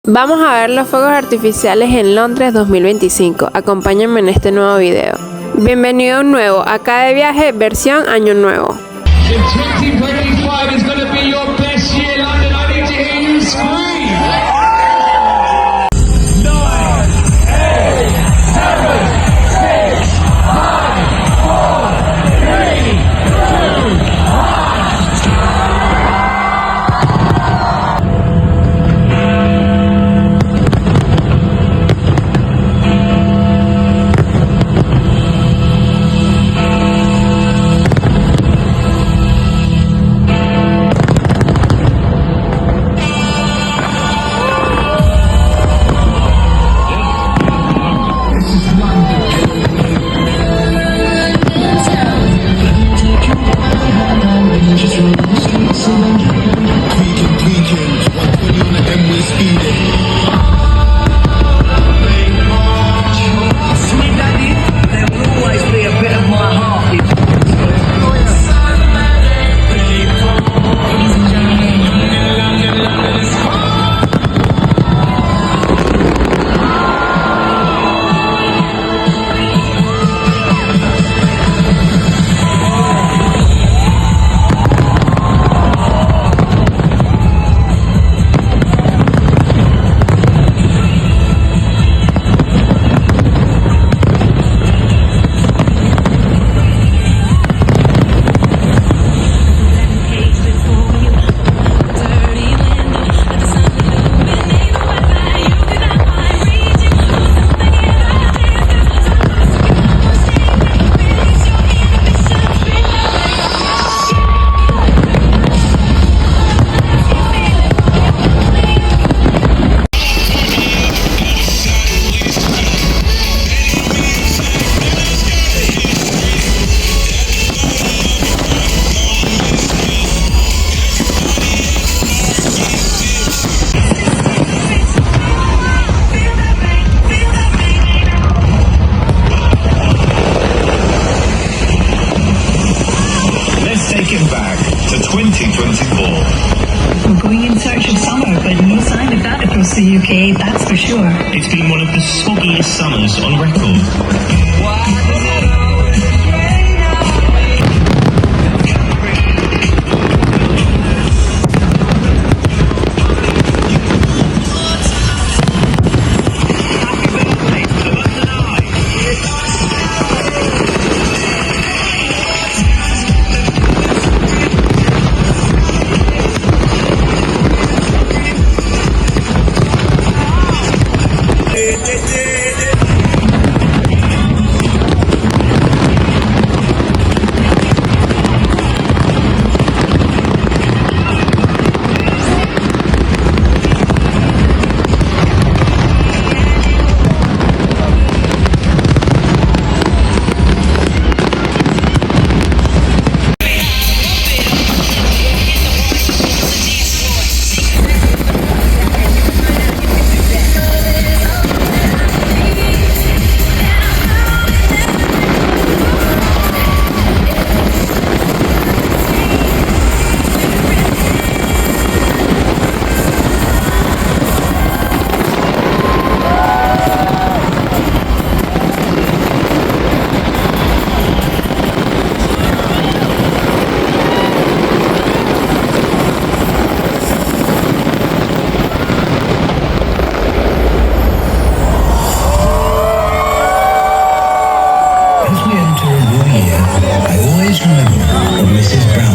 Vamos a ver los fuegos artificiales en Londres 2025. Acompáñenme en este nuevo video. Bienvenido a un nuevo, acá de viaje, versión Año Nuevo. Back to 2024. We're going in search of summer, but no sign of that across the UK, that's for sure. It's been one of the soggiest summers on record.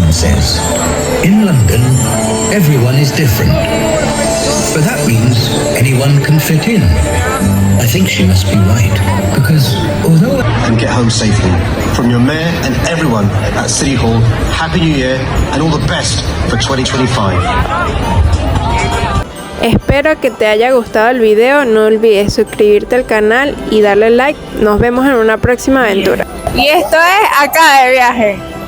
Says, in London, everyone is different, but that means anyone can fit in. I think she must be right, because although... And get home safely. From your mayor and everyone at City Hall, Happy New Year and all the best for 2025. Espero que te haya gustado el video, no olvides suscribirte al canal y darle like. Nos vemos en una próxima aventura. Y esto es Acá de viaje.